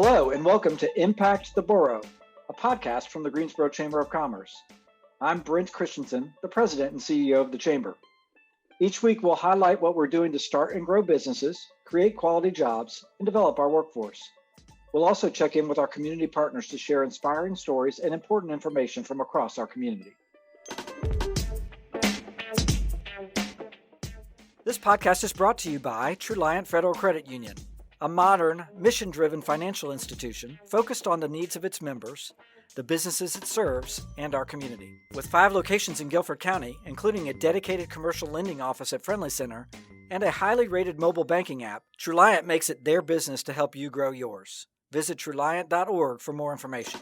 Hello and welcome to Impact the Borough, a podcast from the Greensboro Chamber of Commerce. I'm Brent Christensen, the President and CEO of the Chamber. Each week we'll highlight what we're doing to start and grow businesses, create quality jobs, and develop our workforce. We'll also check in with our community partners to share inspiring stories and important information from across our community. This podcast is brought to you by Truliant Federal Credit Union, a modern, mission-driven financial institution focused on the needs of its members, the businesses it serves, and our community. With 5 locations in Guilford County, including a dedicated commercial lending office at Friendly Center and a highly rated mobile banking app, Truliant makes it their business to help you grow yours. Visit Truliant.org for more information.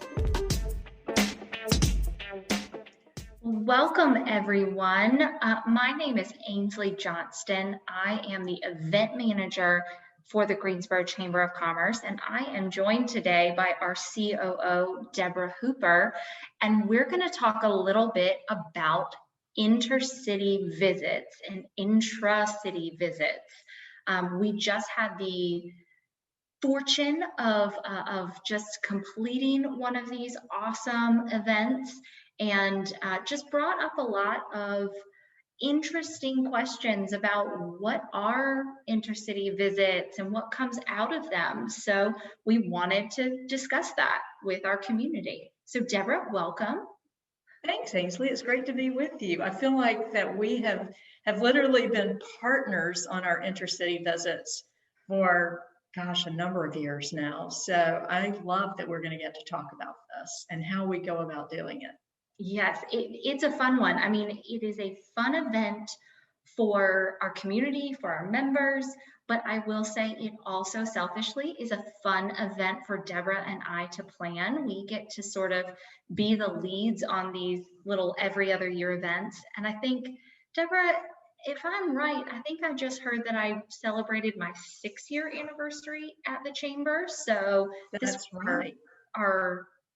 Welcome, everyone. My name is Ainsley Johnston. I am the event manager for the Greensboro Chamber of Commerce, and I am joined today by our COO, Deborah Hooper, and we're going to talk a little bit about intercity visits and intra-city visits. We just had the fortune of just completing one of these awesome events, and just brought up a lot of interesting questions about what are intercity visits and what comes out of them. So we wanted to discuss that with our community. So Deborah, welcome. Thanks, Ainsley. It's great to be with you. I feel like that we have literally been partners on our intercity visits for, a number of years now. So I love that we're going to get to talk about this and how we go about doing it. Yes, it's a fun one. I mean, it is a fun event for our community, for our members, but I will say it also selfishly is a fun event for Deborah and I to plan. We get to sort of be the leads on these little every other year events. And I think, Deborah, if I'm right, I think I just heard that I celebrated my 6-year anniversary at the Chamber. So that's right.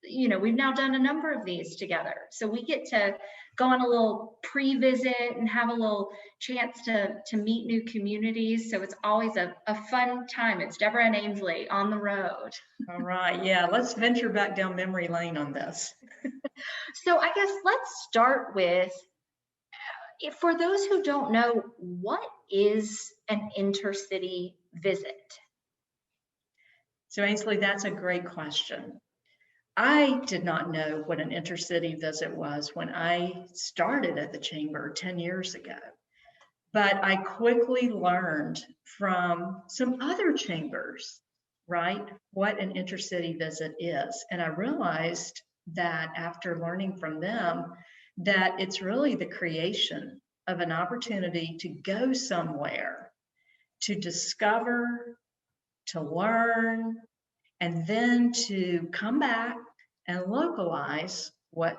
We've now done a number of these together. So we get to go on a little pre-visit and have a little chance to meet new communities. So it's always a fun time. It's Deborah and Ainsley on the road. All right. Yeah, let's venture back down memory lane on this. So I guess let's start with, for those who don't know, what is an intercity visit? So Ainsley, that's a great question. I did not know what an intercity visit was when I started at the Chamber 10 years ago, but I quickly learned from some other chambers, right, what an intercity visit is. And I realized that after learning from them, that it's really the creation of an opportunity to go somewhere, to discover, to learn, and then to come back and localize what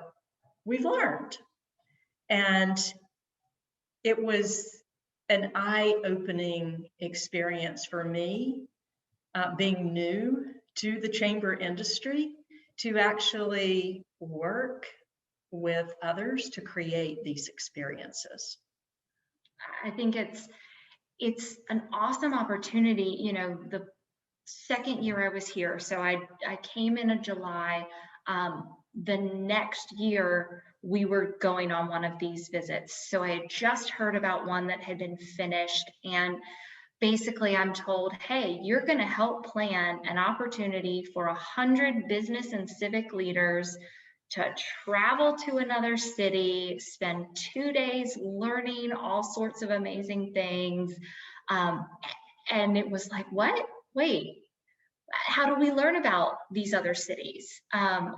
we've learned. And it was an eye-opening experience for me, being new to the chamber industry, to actually work with others to create these experiences. I think it's an awesome opportunity. The second year I was here, so I came in July. The next year we were going on one of these visits. So I had just heard about one that had been finished, and basically I'm told, hey, you're going to help plan an opportunity for 100 business and civic leaders to travel to another city, spend 2 days learning all sorts of amazing things. And it was like, what? Wait, how do we learn about these other cities? How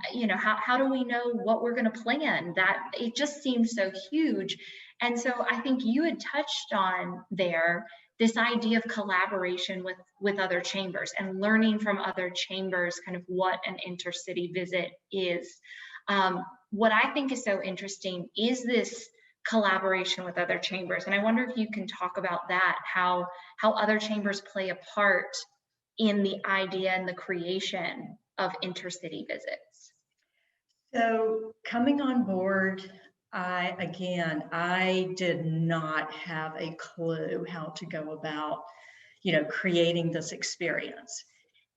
do we know what we're going to plan? That it just seemed so huge. And so I think you had touched on there this idea of collaboration with other chambers and learning from other chambers kind of what an intercity visit is. What I think is so interesting is this collaboration with other chambers. And I wonder if you can talk about that, how other chambers play a part in the idea and the creation of intercity visits. So coming on board, I did not have a clue how to go about, creating this experience.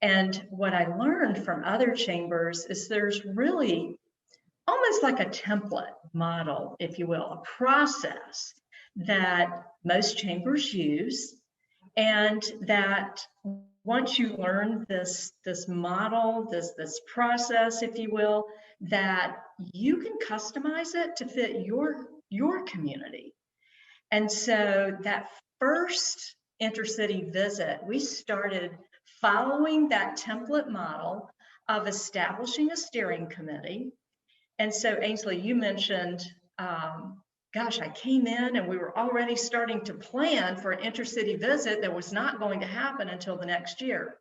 And what I learned from other chambers is there's really almost like a template model, if you will, a process that most chambers use, and that once you learn this model, this process, if you will, that you can customize it to fit your community. And so that first intercity visit, we started following that template model of establishing a steering committee. And so, Ainsley, you mentioned, gosh, I came in and we were already starting to plan for an intercity visit that was not going to happen until the next year.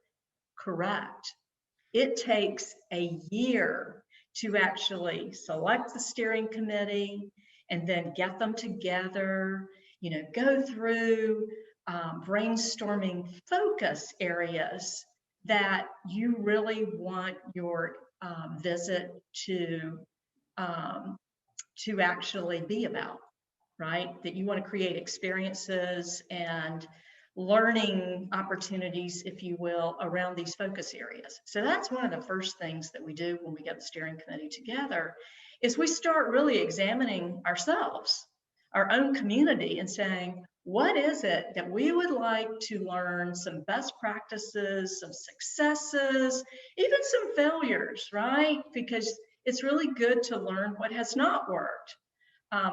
Correct. It takes a year to actually select the steering committee and then get them together, go through brainstorming focus areas that you really want your visit to actually be about, right? That you want to create experiences and learning opportunities, if you will, around these focus areas. So that's one of the first things that we do when we get the steering committee together, is we start really examining ourselves, our own community, and saying, what is it that we would like to learn, some best practices, some successes, even some failures, right? Because it's really good to learn what has not worked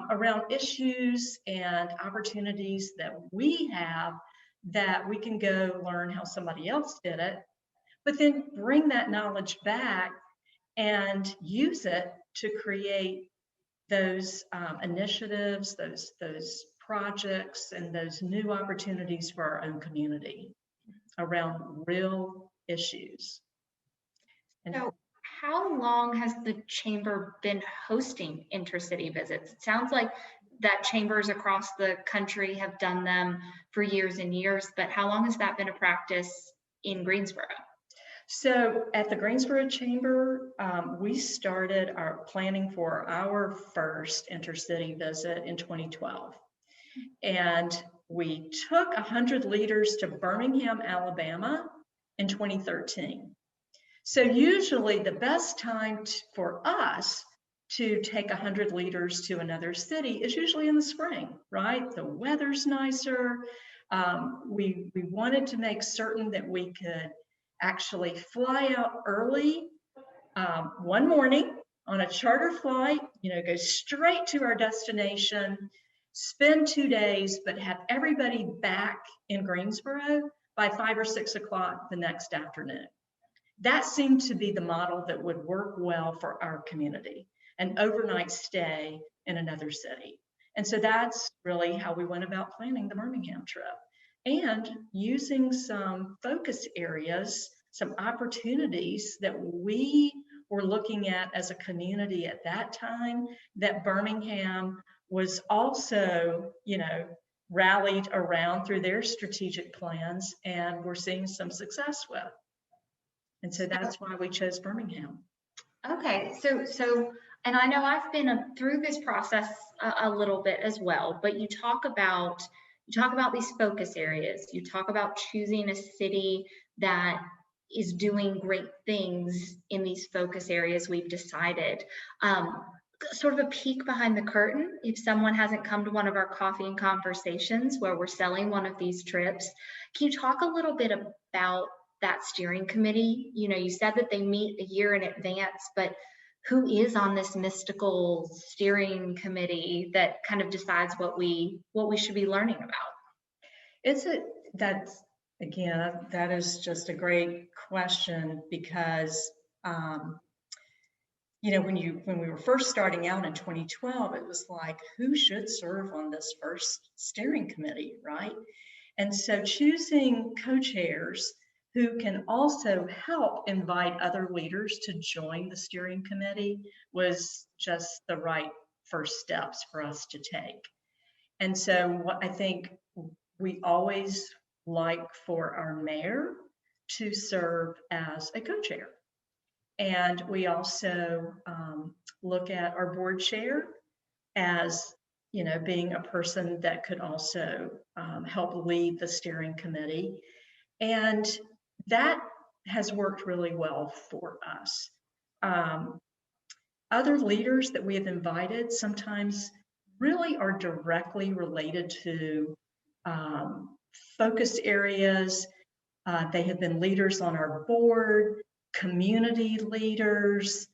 around issues and opportunities that we have, that we can go learn how somebody else did it, but then bring that knowledge back and use it to create those initiatives, those projects, and those new opportunities for our own community around real issues. And so how long has the chamber been hosting intercity visits? It sounds like that chambers across the country have done them for years and years, but how long has that been a practice in Greensboro? So at the Greensboro Chamber, we started our planning for our first intercity visit in 2012. And we took 100 leaders to Birmingham, Alabama in 2013. So usually the best time for us to take 100 leaders to another city is usually in the spring, right? The weather's nicer. We wanted to make certain that we could actually fly out early one morning on a charter flight, go straight to our destination, spend 2 days, but have everybody back in Greensboro by 5 or 6 o'clock the next afternoon. That seemed to be the model that would work well for our community, an overnight stay in another city. And so that's really how we went about planning the Birmingham trip, and using some focus areas, some opportunities that we were looking at as a community at that time, that Birmingham was also, rallied around through their strategic plans, and we're seeing some success with. And so that's why we chose Birmingham. Okay, so, and I know I've been through this process a little bit as well, but you talk about these focus areas. You talk about choosing a city that is doing great things in these focus areas we've decided. Sort of a peek behind the curtain, if someone hasn't come to one of our coffee and conversations where we're selling one of these trips, can you talk a little bit about that steering committee? You said that they meet a year in advance, but who is on this mystical steering committee that kind of decides what we should be learning about? That is just a great question, because when we were first starting out in 2012, it was like, who should serve on this first steering committee, right? And so choosing co-chairs who can also help invite other leaders to join the steering committee was just the right first steps for us to take. And so what I think we always like for our mayor to serve as a co-chair. And we also look at our board chair as being a person that could also help lead the steering committee. And that has worked really well for us. Other leaders that we have invited sometimes really are directly related to focus areas. They have been leaders on our board, community leaders,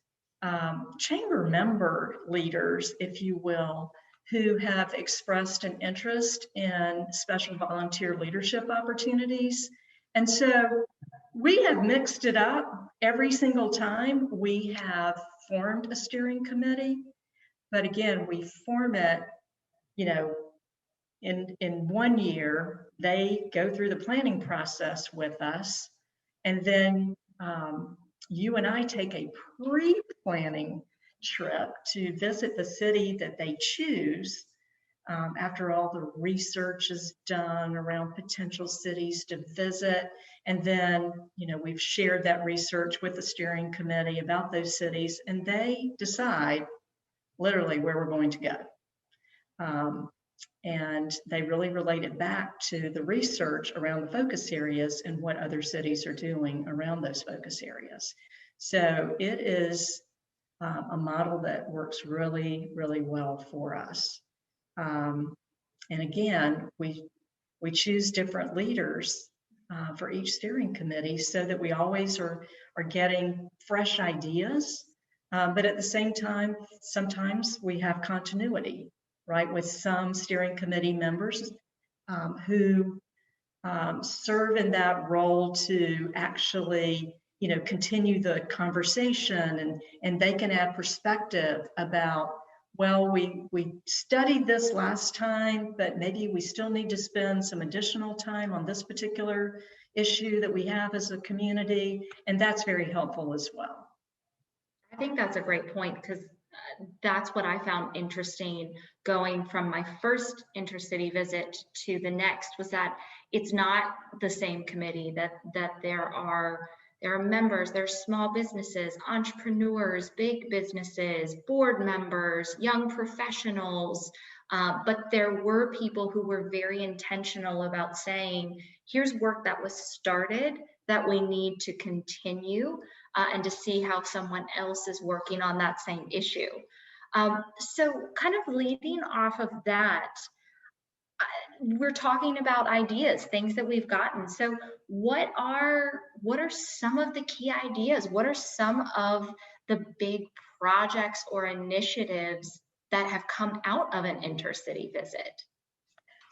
chamber member leaders, if you will, who have expressed an interest in special volunteer leadership opportunities. And so we have mixed it up every single time we have formed a steering committee. But again, we form it, you know, in 1 year, they go through the planning process with us. And then you and I take a pre-planning trip to visit the city that they choose after all the research is done around potential cities to visit. And then, you know, we've shared that research with the steering committee about those cities, and they decide literally where we're going to go. And they really relate it back to the research around the focus areas and what other cities are doing around those focus areas. So it is a model that works really, really well for us. And again, we choose different leaders for each steering committee so that we always are getting fresh ideas. But at the same time, sometimes we have continuity, right, with some steering committee members who serve in that role to actually, you know, continue the conversation, and they can add perspective about, well, we studied this last time, but maybe we still need to spend some additional time on this particular issue that we have as a community, and that's very helpful as well. I think that's a great point, because that's what I found interesting going from my first intercity visit to the next, was that it's not the same committee, that there are members, there's small businesses, entrepreneurs, big businesses, board members, young professionals, but there were people who were very intentional about saying, here's work that was started that we need to continue, and to see how someone else is working on that same issue. So kind of leading off of that, we're talking about ideas, things that we've gotten. So what are some of the key ideas? What are some of the big projects or initiatives that have come out of an intercity visit?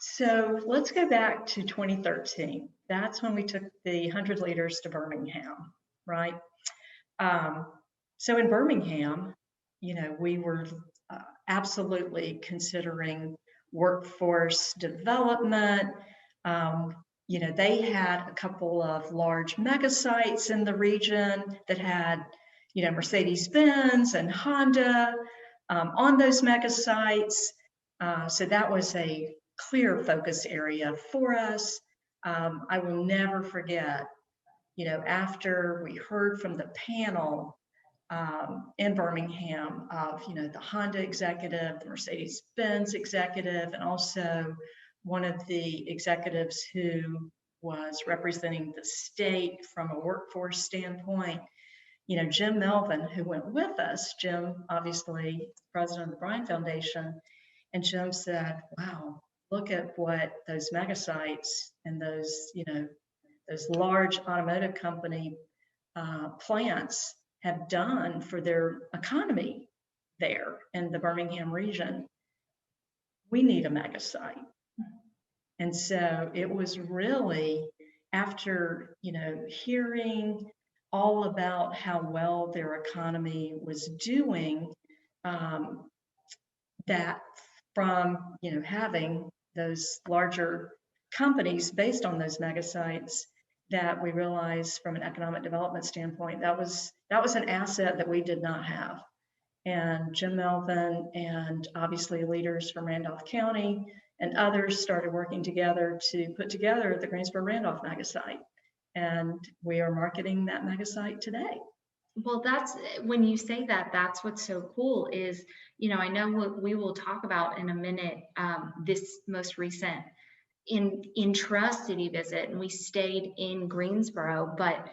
So let's go back to 2013. That's when we took the 100 leaders to Birmingham, right? So in Birmingham, you know, we were absolutely considering workforce development. You know, they had a couple of large mega sites in the region that had, you know, Mercedes-Benz and Honda on those mega sites. So that was a clear focus area for us. I will never forget, you know, after we heard from the panel in Birmingham of, you know, the Honda executive, the Mercedes-Benz executive, and also one of the executives who was representing the state from a workforce standpoint, you know, Jim Melvin, who went with us. Jim, obviously, president of the Bryan Foundation, and Jim said, wow, look at what those mega sites and those, you know, those large automotive company plants have done for their economy there in the Birmingham region. We need a mega site. And so it was really after, you know, hearing all about how well their economy was doing, that from, you know, having those larger companies based on those mega sites, that we realized from an economic development standpoint, that was an asset that we did not have. And Jim Melvin and obviously leaders from Randolph County and others started working together to put together the Greensboro Randolph mega site. And we are marketing that mega site today. Well, that's, when you say that, that's what's so cool is, you know, I know what we will talk about in a minute, this most recent intra-city visit, and we stayed in Greensboro, but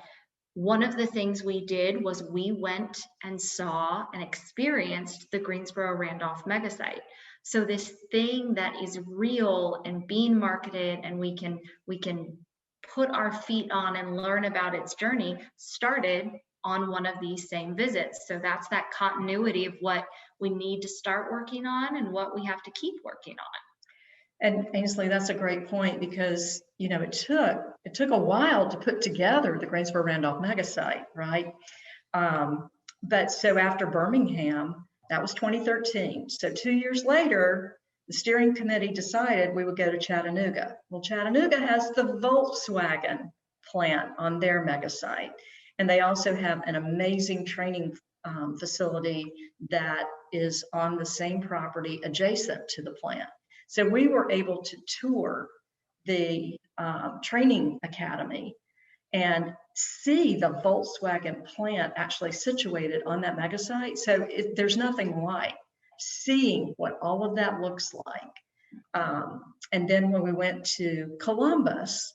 one of the things we did was we went and saw and experienced the Greensboro Randolph megasite. So this thing that is real and being marketed, and we can put our feet on and learn about its journey, started on one of these same visits. So that's that continuity of what we need to start working on and what we have to keep working on. And Ainsley, that's a great point, because it took a while to put together the Greensboro Randolph megasite, right? But so after Birmingham, that was 2013. So 2 years later, the steering committee decided we would go to Chattanooga. Well, Chattanooga has the Volkswagen plant on their megasite, and they also have an amazing training facility that is on the same property adjacent to the plant. So we were able to tour the training academy and see the Volkswagen plant actually situated on that megasite. So there's nothing like seeing what all of that looks like. And then when we went to Columbus,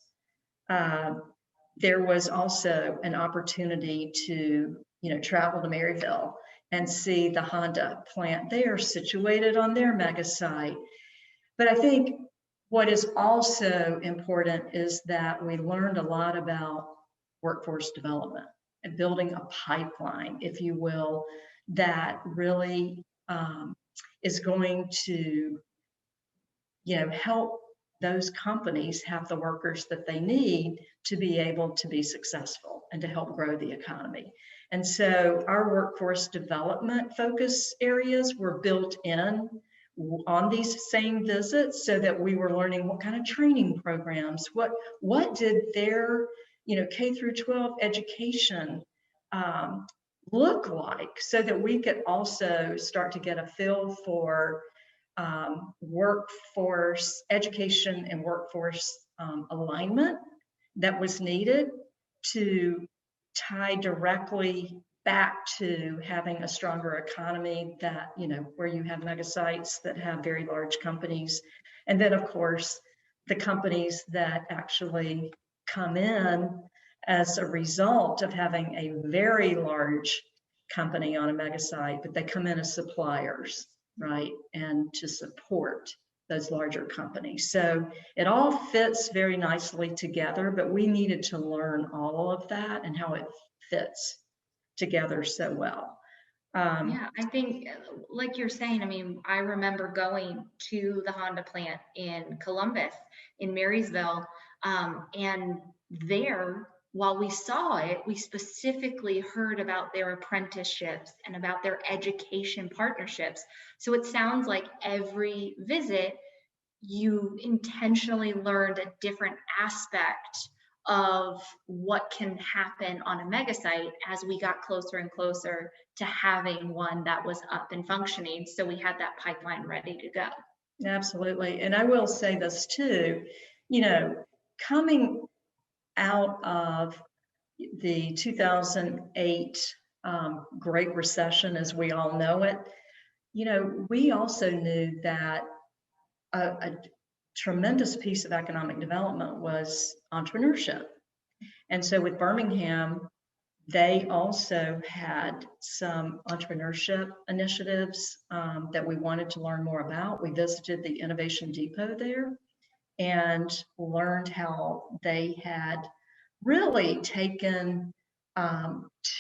there was also an opportunity to travel to Maryville and see the Honda plant there situated on their megasite. But I think what is also important is that we learned a lot about workforce development and building a pipeline, if you will, that really is going to help those companies have the workers that they need to be able to be successful and to help grow the economy. And so our workforce development focus areas were built in on these same visits, so that we were learning what kind of training programs, what did their K through 12 education look like, so that we could also start to get a feel for workforce education and workforce alignment that was needed to tie directly back to having a stronger economy, that where you have mega sites that have very large companies, and then of course the companies that actually come in as a result of having a very large company on a mega site, but they come in as suppliers, right, and to support those larger companies. So it all fits very nicely together, but we needed to learn all of that and how it fits together so well. Yeah, I think like you're saying, I mean, I remember going to the Honda plant in Columbus, in Marysville, and there, while we saw it, we specifically heard about their apprenticeships and about their education partnerships. So it sounds like every visit, you intentionally learned a different aspect of what can happen on a mega site as we got closer and closer to having one that was up and functioning. So we had that pipeline ready to go. Absolutely. And I will say this too, coming out of the 2008 Great Recession, as we all know it, we also knew that a tremendous piece of economic development was entrepreneurship. And so with Birmingham, they also had some entrepreneurship initiatives that we wanted to learn more about. We visited the Innovation Depot there and learned how they had really taken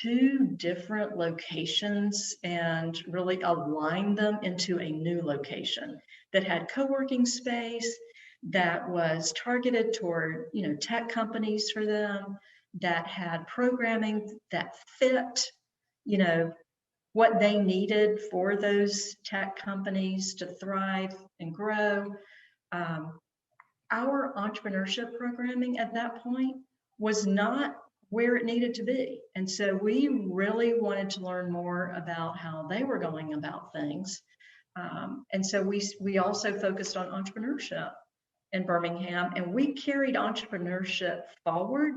two different locations and really aligned them into a new location that had co-working space, that was targeted toward tech companies for them, that had programming that fit what they needed for those tech companies to thrive and grow. Our entrepreneurship programming at that point was not where it needed to be. And so we really wanted to learn more about how they were going about things. And so we also focused on entrepreneurship in Birmingham, and we carried entrepreneurship forward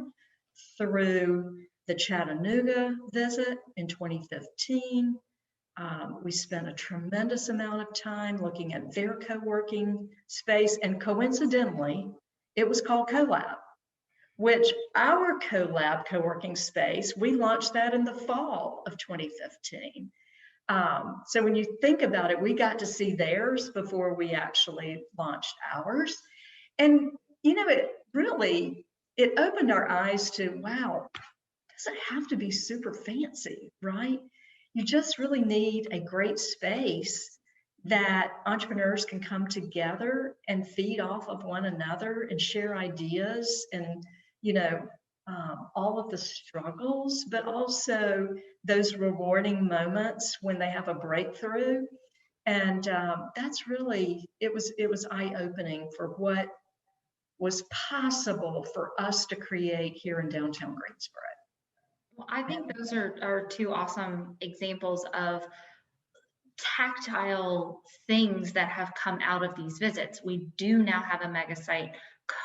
through the Chattanooga visit in 2015. We spent a tremendous amount of time looking at their co-working space, and coincidentally, it was called CoLab. which our collab co-working space, we launched that in the fall of 2015. So when you think about it, we got to see theirs before we actually launched ours. And, it opened our eyes to, wow, it doesn't have to be super fancy, right? You just really need a great space that entrepreneurs can come together and feed off of one another and share ideas and, all of the struggles, but also those rewarding moments when they have a breakthrough. And that's really, it was eye-opening for what was possible for us to create here in downtown Greensboro. Well, I think those are two awesome examples of tactile things that have come out of these visits. We do now have a mega site.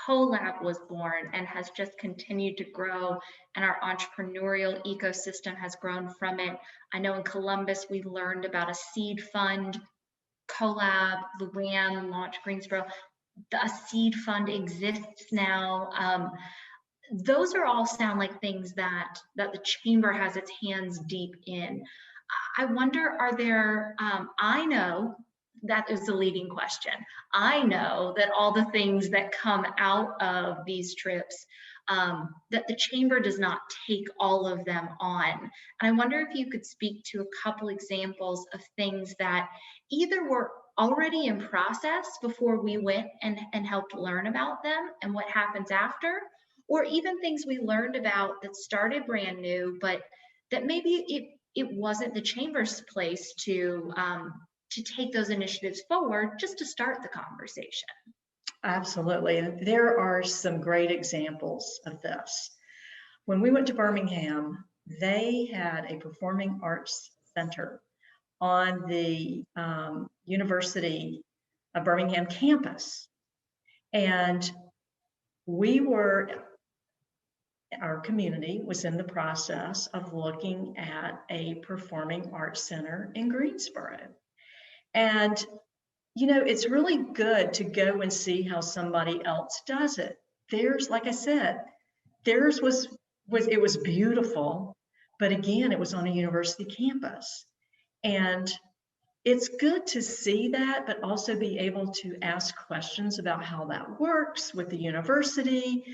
Collab was born and has just continued to grow, and our entrepreneurial ecosystem has grown from it. I know in Columbus, we learned about a seed fund. Collab, Luann launched Greensboro. A seed fund exists now. Those are all sound like things that the chamber has its hands deep in. I wonder, are there, I know that is the leading question. I know that all the things that come out of these trips, that the chamber does not take all of them on. And I wonder if you could speak to a couple examples of things that either were already in process before we went and helped learn about them and what happens after, or even things we learned about that started brand new, but that maybe it wasn't the chamber's place to take those initiatives forward, just to start the conversation. Absolutely. And there are some great examples of this. When we went to Birmingham, they had a performing arts center on the University of Birmingham campus. And our community was in the process of looking at a performing arts center in Greensboro. And, it's really good to go and see how somebody else does it. Theirs, like I said, theirs was beautiful, but again, it was on a university campus. And it's good to see that, but also be able to ask questions about how that works with the university,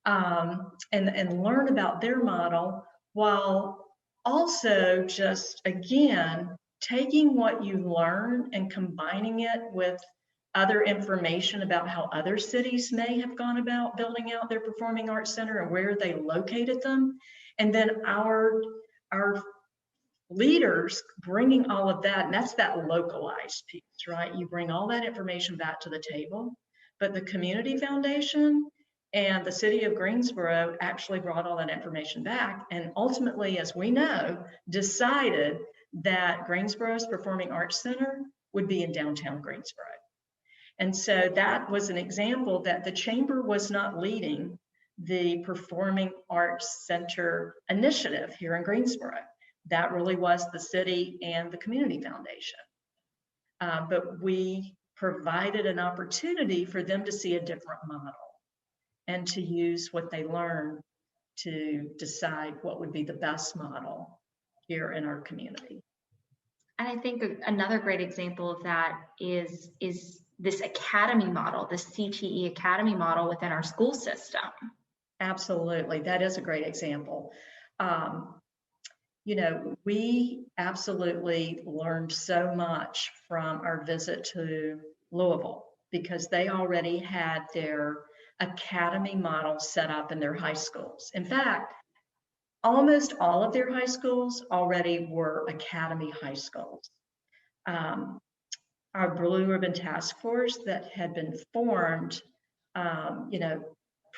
and learn about their model, while also just, again, taking what you learn and combining it with other information about how other cities may have gone about building out their performing arts center and where they located them. And then our leaders bringing all of that, and that's that localized piece, right? You bring all that information back to the table, but the community foundation and the city of Greensboro actually brought all that information back, and ultimately, as we know, decided that Greensboro's Performing Arts Center would be in downtown Greensboro. And so that was an example that the chamber was not leading the Performing Arts Center initiative here in Greensboro. That really was the city and the community foundation. But we provided an opportunity for them to see a different model and to use what they learned to decide what would be the best model here in our community. And I think another great example of that is this academy model, this CTE academy model within our school system. Absolutely, that is a great example. We absolutely learned so much from our visit to Louisville, because they already had their academy model set up in their high schools. In fact, almost all of their high schools already were academy high schools. Our Blue Ribbon Task Force that had been formed,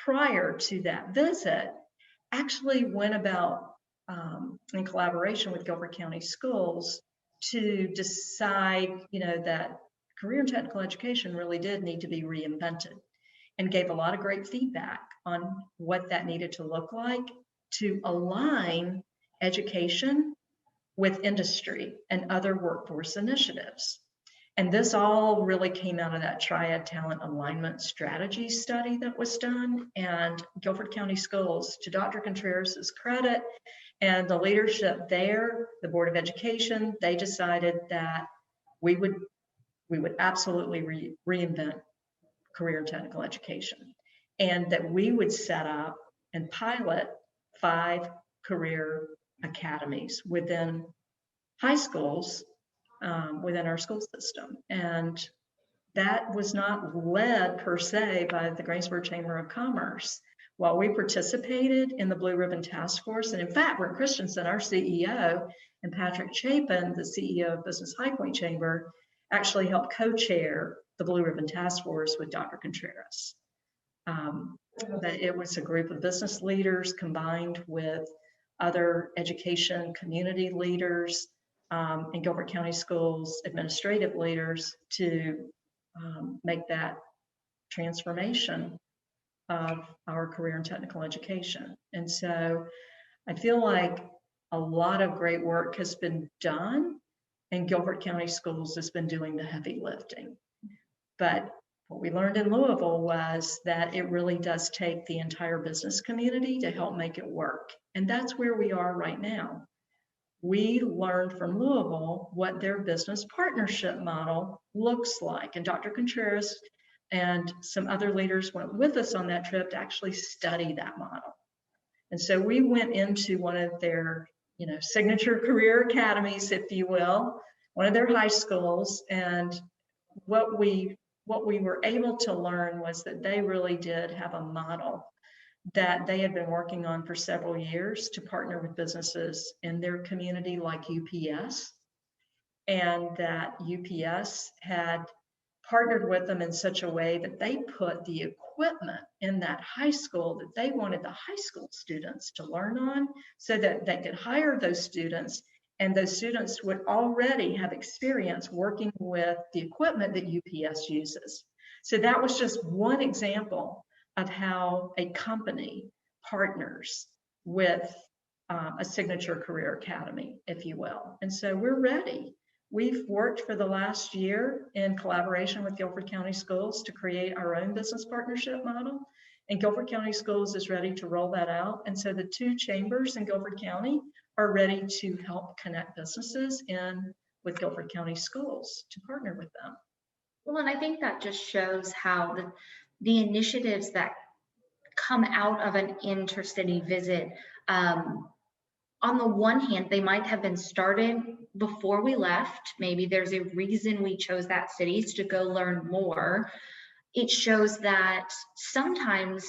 prior to that visit, actually went about in collaboration with Gilbert County Schools to decide, that career and technical education really did need to be reinvented, and gave a lot of great feedback on what that needed to look like to align education with industry and other workforce initiatives. And this all really came out of that Triad Talent Alignment Strategy study that was done. And Guilford County Schools, to Dr. Contreras' credit, and the leadership there, the Board of Education, they decided that we would absolutely reinvent career and technical education, and that we would set up and pilot 5 career academies within high schools, within our school system. And that was not led per se by the Greensboro Chamber of Commerce. While we participated in the Blue Ribbon Task Force, and in fact, Rick Christensen, our CEO, and Patrick Chapin, the CEO of Business High Point Chamber, actually helped co-chair the Blue Ribbon Task Force with Dr. Contreras. That it was a group of business leaders combined with other education community leaders, and Guilford County Schools administrative leaders to make that transformation of our career and technical education. And so I feel like a lot of great work has been done, and Guilford County Schools has been doing the heavy lifting. But what we learned in Louisville was that it really does take the entire business community to help make it work. And that's where we are right now. We learned from Louisville what their business partnership model looks like. And Dr. Contreras and some other leaders went with us on that trip to actually study that model. And so we went into one of their, signature career academies, if you will, one of their high schools. And what we were able to learn was that they really did have a model that they had been working on for several years to partner with businesses in their community like UPS, and that UPS had partnered with them in such a way that they put the equipment in that high school that they wanted the high school students to learn on, so that they could hire those students, and those students would already have experience working with the equipment that UPS uses. So that was just one example of how a company partners with a signature career academy, if you will. And so we're ready. We've worked for the last year in collaboration with Guilford County Schools to create our own business partnership model. And Guilford County Schools is ready to roll that out. And so the 2 chambers in Guilford County are ready to help connect businesses in with Guilford County Schools to partner with them. Well, and I think that just shows how the initiatives that come out of an intercity visit, on the one hand, they might have been started before we left. Maybe there's a reason we chose that city to go learn more. It shows that sometimes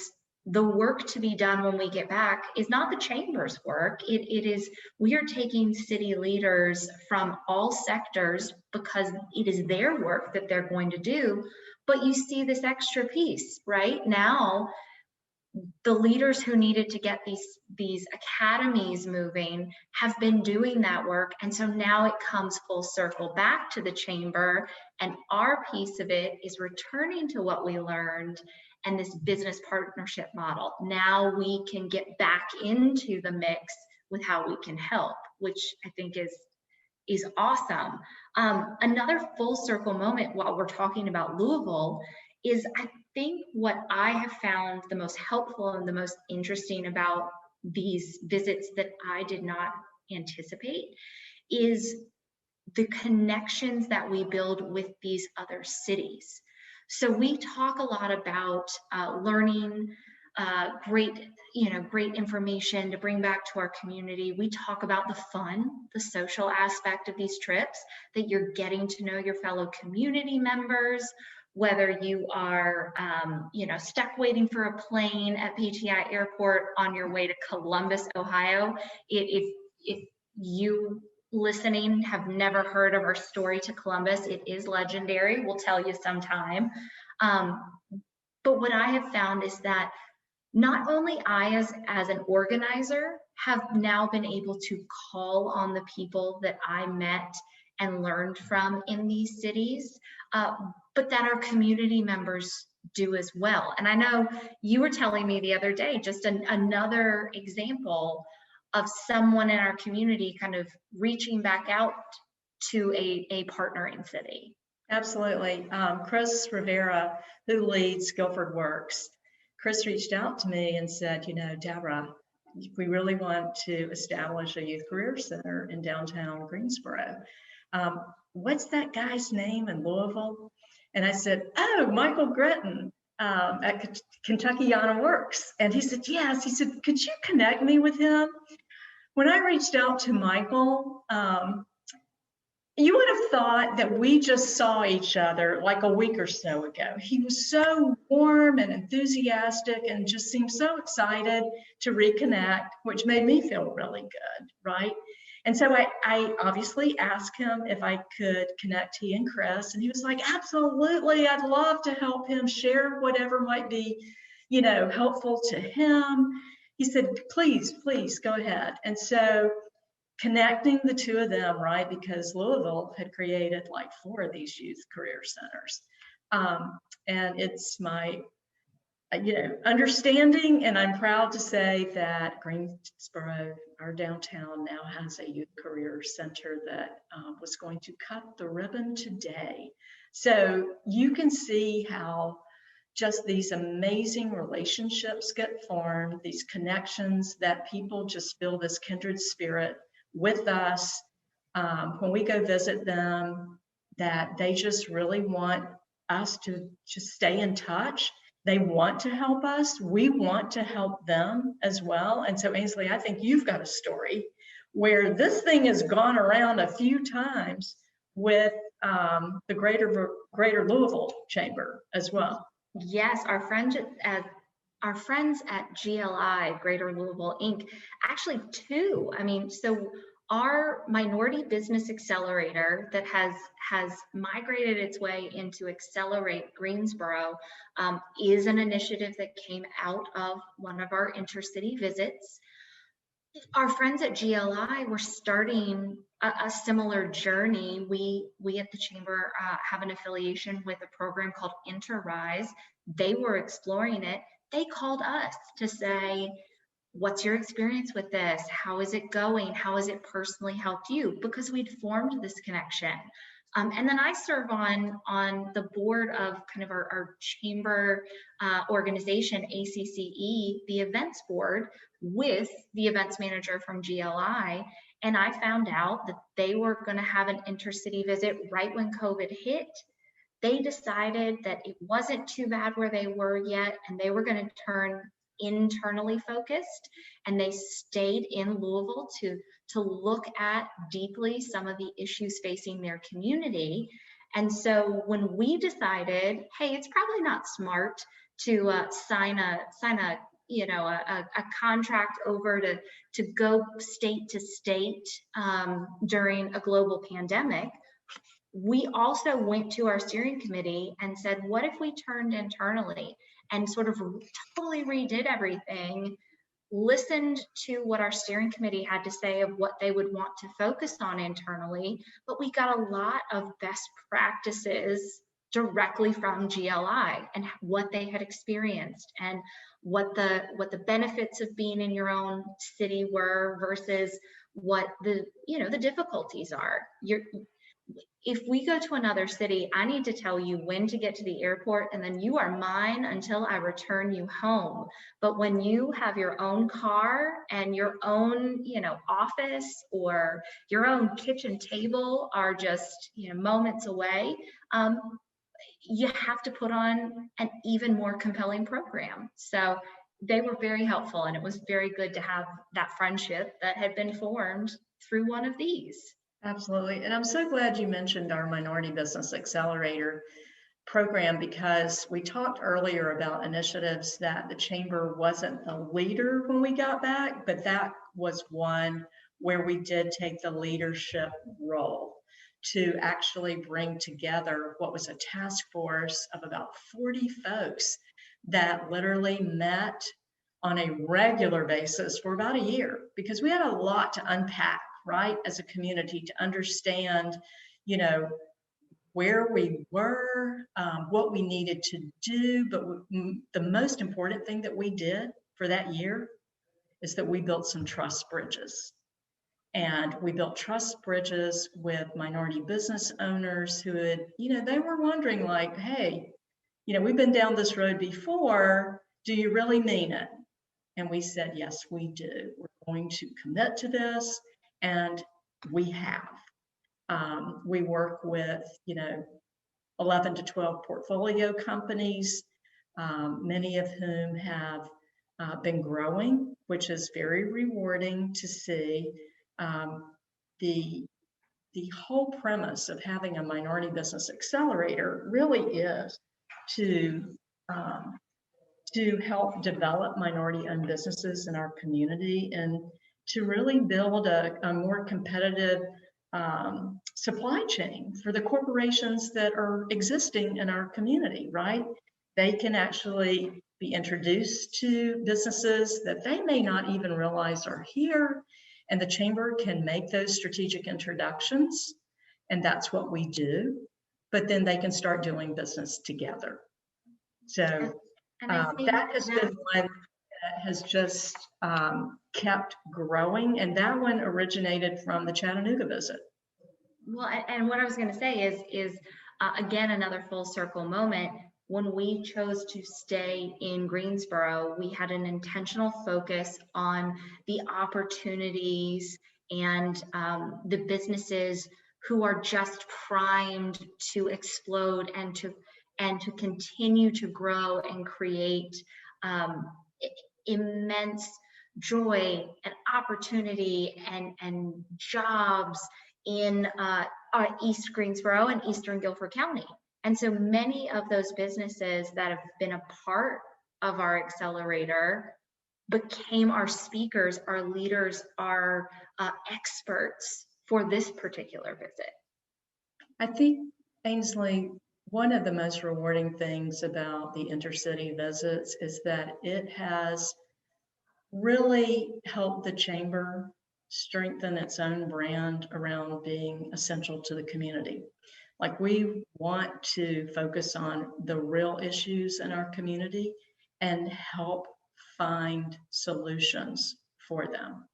the work to be done when we get back is not the chamber's work. It is, we are taking city leaders from all sectors because it is their work that they're going to do. But you see this extra piece, right? Now, the leaders who needed to get these academies moving have been doing that work. And so now it comes full circle back to the chamber, and our piece of it is returning to what we learned and this business partnership model. Now we can get back into the mix with how we can help, which I think is awesome. Another full circle moment while we're talking about Louisville is, I think what I have found the most helpful and the most interesting about these visits that I did not anticipate is the connections that we build with these other cities. So we talk a lot about learning great information to bring back to our community. We talk about the fun, the social aspect of these trips, that you're getting to know your fellow community members, whether you are, stuck waiting for a plane at PTI Airport on your way to Columbus, Ohio. If you listening have never heard of our story to Columbus, it is legendary. We'll tell you sometime. But what I have found is that not only I, as an organizer, have now been able to call on the people that I met and learned from in these cities, but that our community members do as well. And I know you were telling me the other day, just another example of someone in our community kind of reaching back out to a partnering city. Absolutely. Chris Rivera, who leads Guilford Works, Chris reached out to me and said, Deborah, we really want to establish a youth career center in downtown Greensboro. What's that guy's name in Louisville? And I said, oh, Michael Gretton at Kentuckiana Works. And he said, yes. He said, could you connect me with him? When I reached out to Michael, you would have thought that we just saw each other like a week or so ago. He was so warm and enthusiastic and just seemed so excited to reconnect, which made me feel really good, right? And so I obviously asked him if I could connect he and Chris, and he was like, absolutely, I'd love to help him share whatever might be, helpful to him. He said, please go ahead. And so connecting the two of them, right? Because Louisville had created like 4 of these youth career centers. And it's my, understanding, and I'm proud to say that Greensboro, our downtown, now has a youth career center that was going to cut the ribbon today. So you can see how just these amazing relationships get formed, these connections that people just feel this kindred spirit with us when we go visit them, that they just really want us to just stay in touch. They want to help us. We want to help them as well. And so, Ainsley, I think you've got a story where this thing has gone around a few times with the Greater Louisville Chamber as well. Yes, our friends at GLI, Greater Louisville Inc, actually 2. I mean, so our minority business accelerator that has migrated its way into Accelerate Greensboro is an initiative that came out of one of our intercity visits. Our friends at GLI were starting a similar journey. We at the Chamber have an affiliation with a program called Interrise. They were exploring it. They called us to say, what's your experience with this? How is it going? How has it personally helped you? Because we'd formed this connection. And then I serve on the board of kind of our chamber organization, ACCE, the events board, with the events manager from GLI. And I found out that they were going to have an intercity visit right when COVID hit. They decided that it wasn't too bad where they were yet, and they were going to turn internally focused, and they stayed in Louisville to look at deeply some of the issues facing their community. And so when we decided, hey, it's probably not smart to sign a contract over to go state to state during a global pandemic, we also went to our steering committee and said, what if we turned internally and sort of totally redid everything, listened to what our steering committee had to say of what they would want to focus on internally, but we got a lot of best practices directly from GLI and what they had experienced and what the benefits of being in your own city were versus what the difficulties are. If we go to another city, I need to tell you when to get to the airport, and then you are mine until I return you home. But when you have your own car and your own, office or your own kitchen table are just, moments away, you have to put on an even more compelling program. So they were very helpful, and it was very good to have that friendship that had been formed through one of these. Absolutely. And I'm so glad you mentioned our Minority Business Accelerator program, because we talked earlier about initiatives that the Chamber wasn't the leader when we got back, but that was one where we did take the leadership role to actually bring together what was a task force of about 40 folks that literally met on a regular basis for about a year, because we had a lot to unpack, right, as a community, to understand, where we were, what we needed to do. But the most important thing that we did for that year is that we built some trust bridges. And we built trust bridges with minority business owners who had, they were wondering like, hey, we've been down this road before. Do you really mean it? And we said, yes, we do. We're going to commit to this. And we have. We work with, 11 to 12 portfolio companies, many of whom have been growing, which is very rewarding to see. The whole premise of having a minority business accelerator really is to help develop minority-owned businesses in our community and to really build a more competitive supply chain for the corporations that are existing in our community, right? They can actually be introduced to businesses that they may not even realize are here, and the chamber can make those strategic introductions, and that's what we do. But then they can start doing business together. So that has been one that has just kept growing, and that one originated from the Chattanooga visit. Well, and what I was going to say is again, another full circle moment. When we chose to stay in Greensboro, we had an intentional focus on the opportunities and the businesses who are just primed to explode and to continue to grow and create immense joy and opportunity and jobs in East Greensboro and Eastern Guilford County. And so many of those businesses that have been a part of our accelerator became our speakers, our leaders, our experts for this particular visit. I think, Ainsley, one of the most rewarding things about the Intercity visits is that it has really helped the chamber strengthen its own brand around being essential to the community. Like, we want to focus on the real issues in our community and help find solutions for them.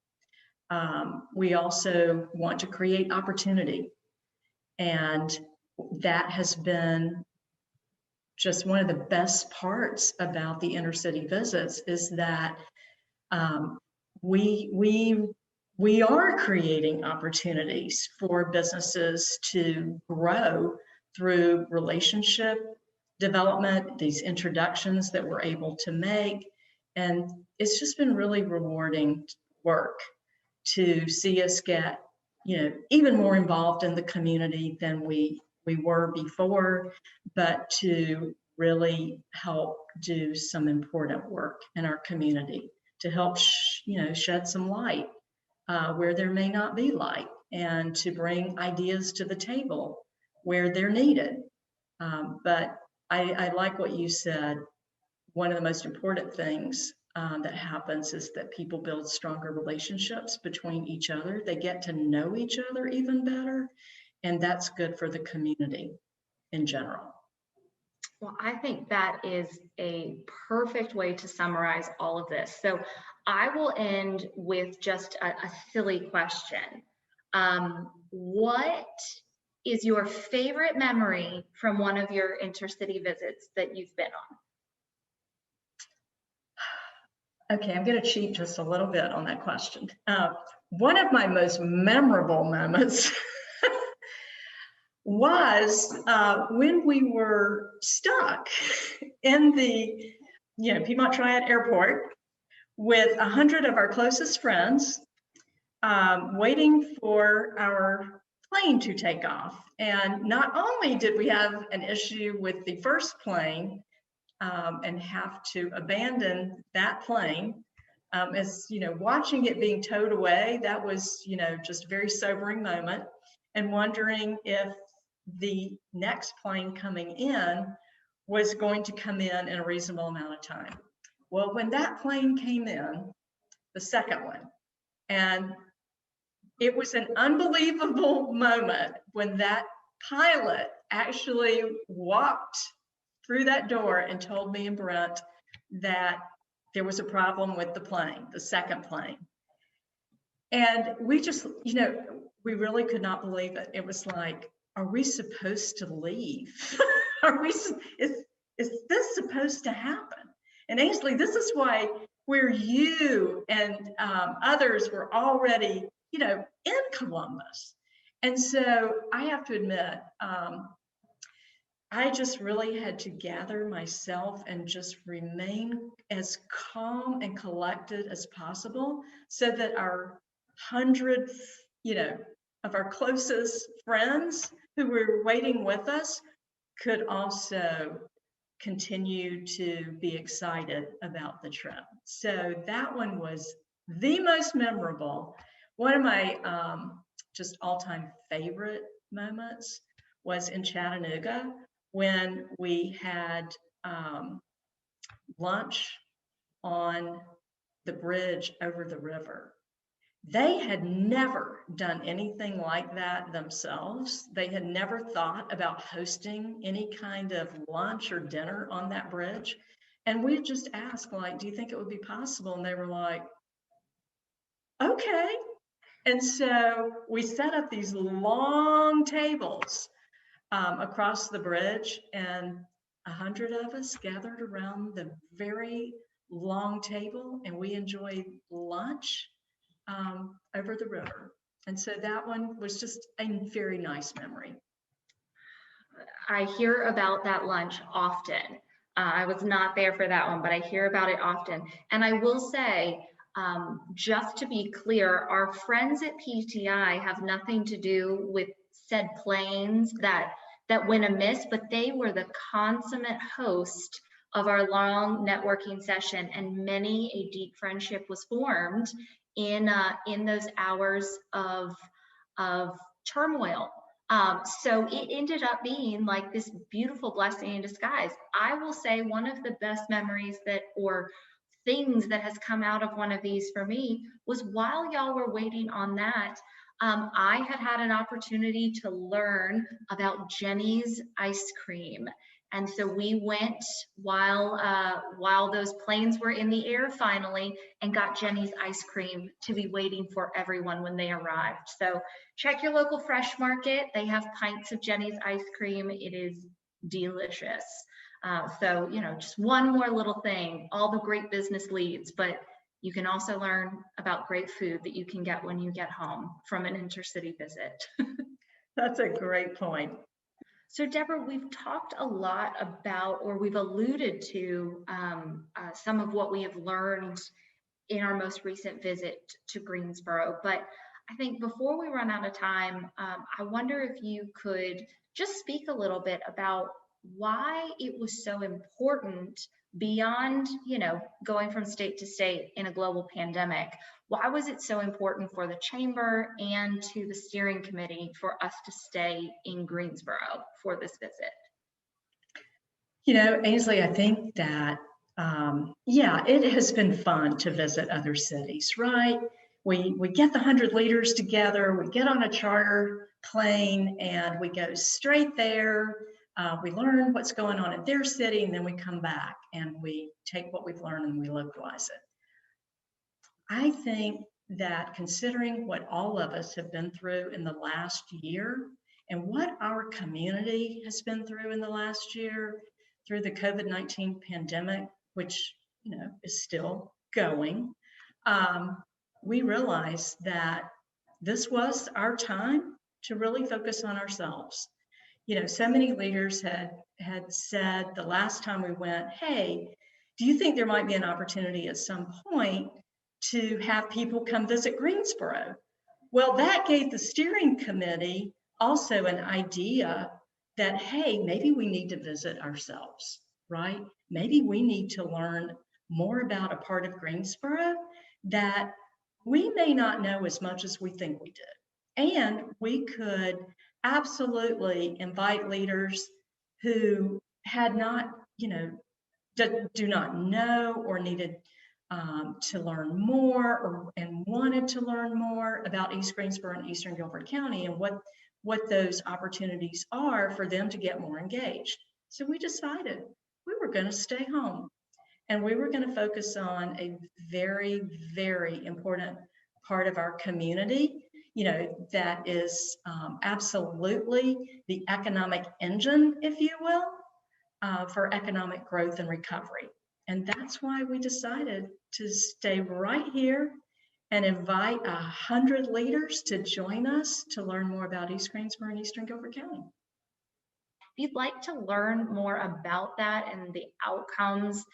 We also want to create opportunity. And that has been just one of the best parts about the Intercity visits is that we are creating opportunities for businesses to grow through relationship development, these introductions that we're able to make. And it's just been really rewarding work to see us get, even more involved in the community than we were before, but to really help do some important work in our community to help, shed some light where there may not be light, and to bring ideas to the table where they're needed. But I like what you said. One of the most important things that happens is that people build stronger relationships between each other. They get to know each other even better, and that's good for the community in general. Well, I think that is a perfect way to summarize all of this. So I will end with just a silly question. What is your favorite memory from one of your intercity visits that you've been on? Okay, I'm going to cheat just a little bit on that question. One of my most memorable moments was when we were stuck in the Piedmont Triad Airport with 100 of our closest friends waiting for our plane to take off. And not only did we have an issue with the first plane and have to abandon that plane, as watching it being towed away, that was just a very sobering moment, and wondering if the next plane coming in was going to come in a reasonable amount of time. Well, when that plane came in, the second one, and it was an unbelievable moment when that pilot actually walked through that door and told me and Brent that there was a problem with the plane, the second plane. And we just, we really could not believe it. It was like, are we supposed to leave? Are we, is this supposed to happen? And Ainsley, this is why where you and others were already, in Columbus. And so I have to admit, I just really had to gather myself and just remain as calm and collected as possible so that our 100, of our closest friends who were waiting with us could also continue to be excited about the trip. So that one was the most memorable. One of my just all-time favorite moments was in Chattanooga when we had lunch on the bridge over the river. They had never done anything like that themselves. They had never thought about hosting any kind of lunch or dinner on that bridge. And we just asked, like, do you think it would be possible? And they were like, okay. And so we set up these long tables across the bridge, and 100 of us gathered around the very long table, and we enjoyed lunch over the river. And so that one was just a very nice memory. I hear about that lunch often. I was not there for that one, but I hear about it often. And I will say, just to be clear, our friends at PTI have nothing to do with said planes that went amiss, but they were the consummate host of our long networking session, and many a deep friendship was formed in those hours of turmoil. So it ended up being like this beautiful blessing in disguise. I will say one of the best memories or things that has come out of one of these for me was while y'all were waiting on that, I had an opportunity to learn about Jenny's ice cream. And so we went while those planes were in the air finally, and got Jenny's ice cream to be waiting for everyone when they arrived. So check your local fresh market. They have pints of Jenny's ice cream. It is delicious. So, just one more little thing, all the great business leads, but you can also learn about great food that you can get when you get home from an intercity visit. That's a great point. So Deborah, we've talked a lot about, or we've alluded to some of what we have learned in our most recent visit to Greensboro. But I think before we run out of time, I wonder if you could just speak a little bit about why it was so important beyond, going from state to state in a global pandemic. Why was it so important for the chamber and to the steering committee for us to stay in Greensboro for this visit? Ainsley, I think that, it has been fun to visit other cities, right? We get the 100 leaders together, we get on a charter plane, and we go straight there. We learn what's going on in their city, and then we come back and we take what we've learned and we localize it. I think that considering what all of us have been through in the last year and what our community has been through in the last year through the COVID-19 pandemic, which, is still going, we realized that this was our time to really focus on ourselves. So many leaders had said the last time we went, hey, do you think there might be an opportunity at some point to have people come visit Greensboro? Well, that gave the steering committee also an idea that, hey, maybe we need to visit ourselves, right? Maybe we need to learn more about a part of Greensboro that we may not know as much as we think we do. And we could absolutely invite leaders who had not, do not know or needed to learn more and wanted to learn more about East Greensboro and Eastern Guilford County and what those opportunities are for them to get more engaged. So we decided we were going to stay home and we were going to focus on a very, very important part of our community, that is absolutely the economic engine, if you will, for economic growth and recovery. And that's why we decided to stay right here and invite 100 leaders to join us to learn more about East Greensboro and Eastern Guilford County. If you'd like to learn more about that and the outcomes,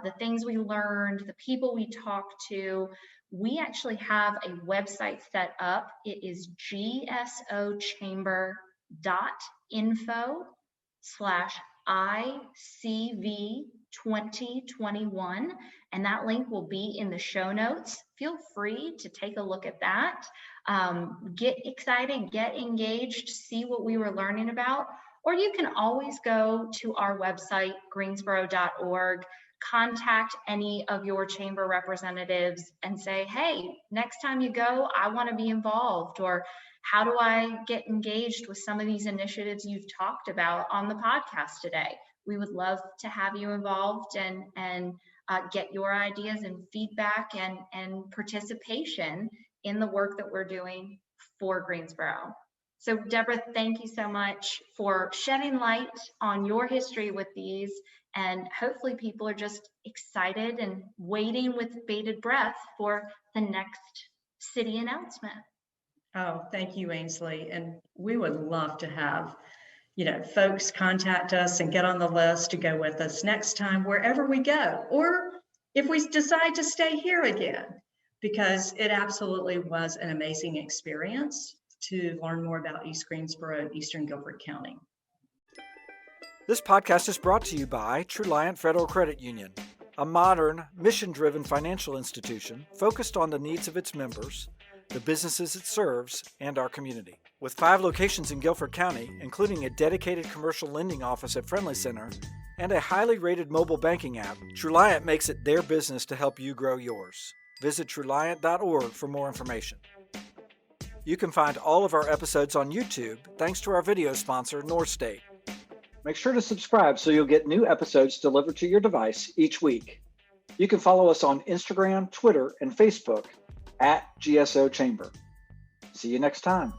the things we learned, the people we talked to, we actually have a website set up. It is gsochamber.info/ICV 2021, and that link will be in the show notes. Feel free to take a look at that. Get excited, get engaged, see what we were learning about, or you can always go to our website, greensboro.org, contact any of your chamber representatives and say, hey, next time you go, I want to be involved, or how do I get engaged with some of these initiatives you've talked about on the podcast today? We would love to have you involved and get your ideas and feedback and participation in the work that we're doing for Greensboro. So Deborah, thank you so much for shedding light on your history with these, and hopefully people are just excited and waiting with bated breath for the next city announcement. Oh, thank you, Ainsley. And we would love to have, folks contact us and get on the list to go with us next time, wherever we go, or if we decide to stay here again, because it absolutely was an amazing experience to learn more about East Greensboro and Eastern Guilford County. This podcast is brought to you by Truliant Federal Credit Union, a modern, mission-driven financial institution focused on the needs of its members, the businesses it serves, and our community. With 5 locations in Guilford County, including a dedicated commercial lending office at Friendly Center and a highly rated mobile banking app, Truliant makes it their business to help you grow yours. Visit truliant.org for more information. You can find all of our episodes on YouTube thanks to our video sponsor, North State. Make sure to subscribe so you'll get new episodes delivered to your device each week. You can follow us on Instagram, Twitter, and Facebook @GSO Chamber. See you next time.